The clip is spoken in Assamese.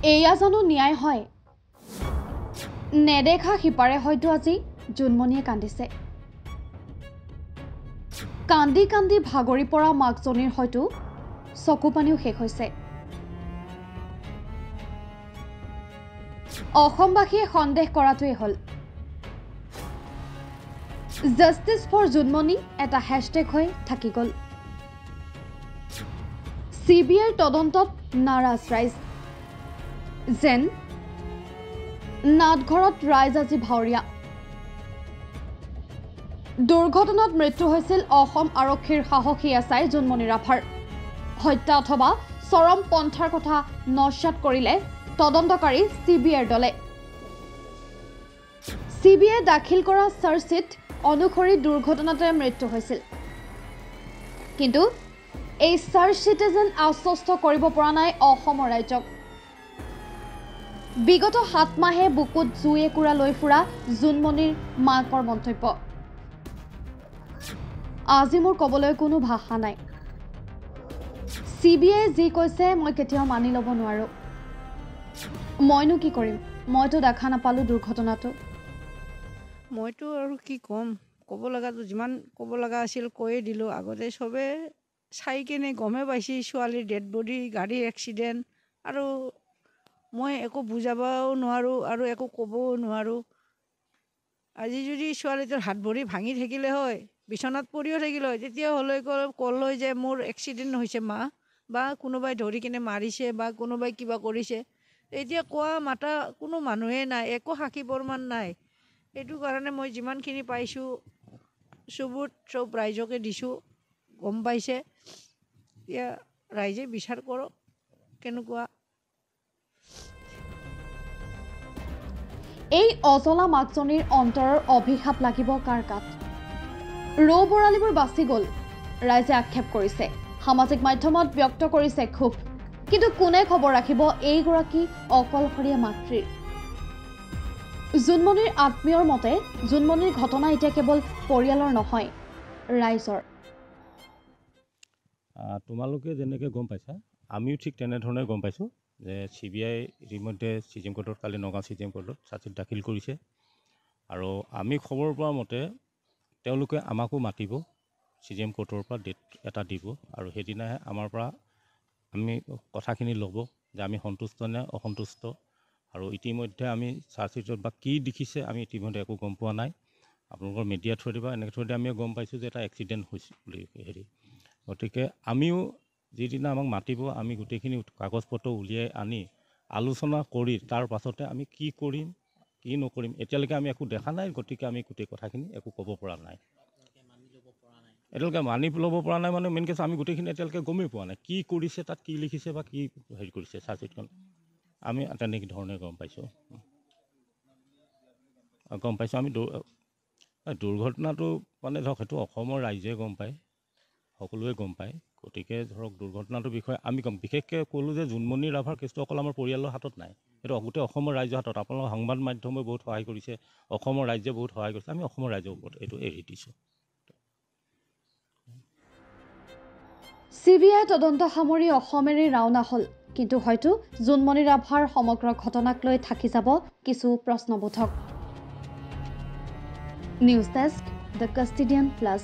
এয়া জানো ন্যায় হয়? নেদেখা সিপাৰে হয়তো আজি জোনমণিয়ে কান্দিছে। কান্দি কান্দি ভাগৰি পৰা মাকজনীৰ হয়তো চকুপানীও শেষ হৈছে। অসমবাসীয়ে সন্দেহ কৰাটোৱে হ'ল জাষ্টিছ ফৰ জোনমণি এটা হেশটেগ হৈ থাকি গ'ল। CBIৰ তদন্তত নাৰাজ ৰাইজ, যেন নাটঘৰত ৰাইজ আজি ভাৱৰীয়া। দুৰ্ঘটনাত মৃত্যু হৈছিল অসম আৰক্ষীৰ সাহসী এছাই জোনমণি ৰাভাৰ। হত্যা অথবা চৰম পন্থাৰ কথা নস্যাৎ কৰিলে তদন্তকাৰী CBIৰ দলে। CBIয়ে দাখিল কৰা চাৰ্জশ্বীট অনুসৰি দুৰ্ঘটনাতে মৃত্যু হৈছিল। কিন্তু এই চাৰ্জশ্বীটে যেন আশ্বস্ত কৰিব পৰা নাই অসমৰ ৰাইজক। বিগত 7 মাহে বুকুত জুই একুৰা লৈ ফুৰা জোনমণিৰ মাকৰ মন্তব্য। আজি মোৰ ক'বলৈ কোনো ভাষা নাই। CBIয়ে যি কৈছে মই কেতিয়াও মানি ল'ব নোৱাৰো। মইনো কি কৰিম? মইতো দেখা নাপালো দুৰ্ঘটনাটো। মইতো আৰু কি ক'ম, ক'ব লগাটো যিমান ক'ব লগা আছিল কৈয়ে দিলোঁ। আগতে চবে চাই কেনে গমে পাইছে ছোৱালীৰ ডেড বডি, গাড়ীৰ এক্সিডেণ্ট, আৰু মই একো বুজাবও নোৱাৰোঁ আৰু একো ক'বও নোৱাৰোঁ। আজি যদি ছোৱালীটোৰ হাত ভৰি ভাঙি থাকিলে হয়, বিচনাত পৰিও থাকিলে হয়, তেতিয়াহ'লে ক'ল হয় যে মোৰ এক্সিডেণ্ট হৈছে মা, বা কোনোবাই ধৰি কিনে মাৰিছে বা কোনোবাই কিবা কৰিছে। এতিয়া কোৱা মাতা কোনো মানুহে নাই, একো সাক্ষী প্ৰমাণ নাই। সেইটো কাৰণে মই যিমানখিনি পাইছোঁ চবুত চব ৰাইজকে দিছোঁ, গম পাইছে। এতিয়া ৰাইজে বিচাৰ কৰক কেনেকুৱা। এই অজলা মাকজনীৰ অন্তৰৰ অভিশাপ লাগিব কাৰ গাত? ৰৌ বৰালীবোৰ বাচি গ'ল, ৰাইজে আক্ষেপ কৰিছে, সামাজিক মাধ্যমত ব্যক্ত কৰিছে ক্ষোভ। কিন্তু কোনে খবৰ ৰাখিব এইগৰাকী অকলশৰীয়া মাতৃৰ? জোনমণিৰ আত্মীয়ৰ মতে জোনমণিৰ ঘটনা এতিয়া কেৱল পৰিয়ালৰ নহয়, ৰাইজৰ। তোমালোকে যেনেকৈ গম পাইছা, আমিও ঠিক তেনেধৰণে গম পাইছোঁ যে CBI ইতিমধ্যে CGM কোৰ্টত, কালি নগাঁও CGM কোৰ্টত চাৰ্জশ্বীট দাখিল কৰিছে। আৰু আমি খবৰ পোৱা মতে তেওঁলোকে আমাকো মাতিব, CGM কোৰ্টৰ পৰা ডেট এটা দিব, আৰু সেইদিনাহে আমাৰ পৰা আমি কথাখিনি ল'ব যে আমি সন্তুষ্ট নে অসন্তুষ্ট। আৰু ইতিমধ্যে আমি চাৰ্জশ্বীটত বা কি দেখিছে আমি ইতিমধ্যে একো গম পোৱা নাই। আপোনালোকৰ মিডিয়া থ্ৰুদি বা এনেকৈ থ্ৰুদি আমি গম পাইছোঁ যে এটা এক্সিডেণ্ট হৈছে বুলি হেৰি। গতিকে আমিও যিদিনা আমাক মাতিব, আমি গোটেইখিনি কাগজ পত্ৰ উলিয়াই আনি আলোচনা কৰি তাৰ পাছতে আমি কি কৰিম কি নকৰিম এতিয়ালৈকে আমি একো দেখা নাই। গতিকে আমি গোটেই কথাখিনি একো ক'ব পৰা নাই। এতিয়ালৈকে মানি ল'ব পৰা নাই মানে মেইন কেছ আমি গোটেইখিনি এতিয়ালৈকে গমেই পোৱা নাই কি কৰিছে, তাত কি লিখিছে বা কি হেৰি কৰিছে চাৰ্জশ্বীটখন। আমি তেনেকৈ ধৰণে গম পাইছোঁ আমি দুৰ্ঘটনাটো মানে ধৰক সেইটো অসমৰ ৰাইজে গম পায়, সকলোৱে গম পায়। গতিকে ধৰক দুৰ্ঘটনাটোৰ বিষয়ে আমি বিশেষকৈ ক'লোঁ যে জোনমণি ৰাভাৰ কেছটো অকল আমাৰ পৰিয়ালৰ হাতত নাই, সেইটো গোটেই অসমৰ ৰাইজৰ হাতত। আপোনালোকৰ সংবাদ মাধ্যমে বহুত সহায় কৰিছে, অসমৰ ৰাইজে বহুত সহায় কৰিছে। আমি অসমৰ ৰাইজৰ ওপৰত এইটো এৰি দিছোঁ। CBI তদন্ত সামৰি অসমেৰে ৰাওনা হ'ল, কিন্তু হয়তো জোনমণি ৰাভাৰ সমগ্ৰ ঘটনাক লৈ থাকি যাব কিছু প্ৰশ্নবোধক। News desk, the custodian plus.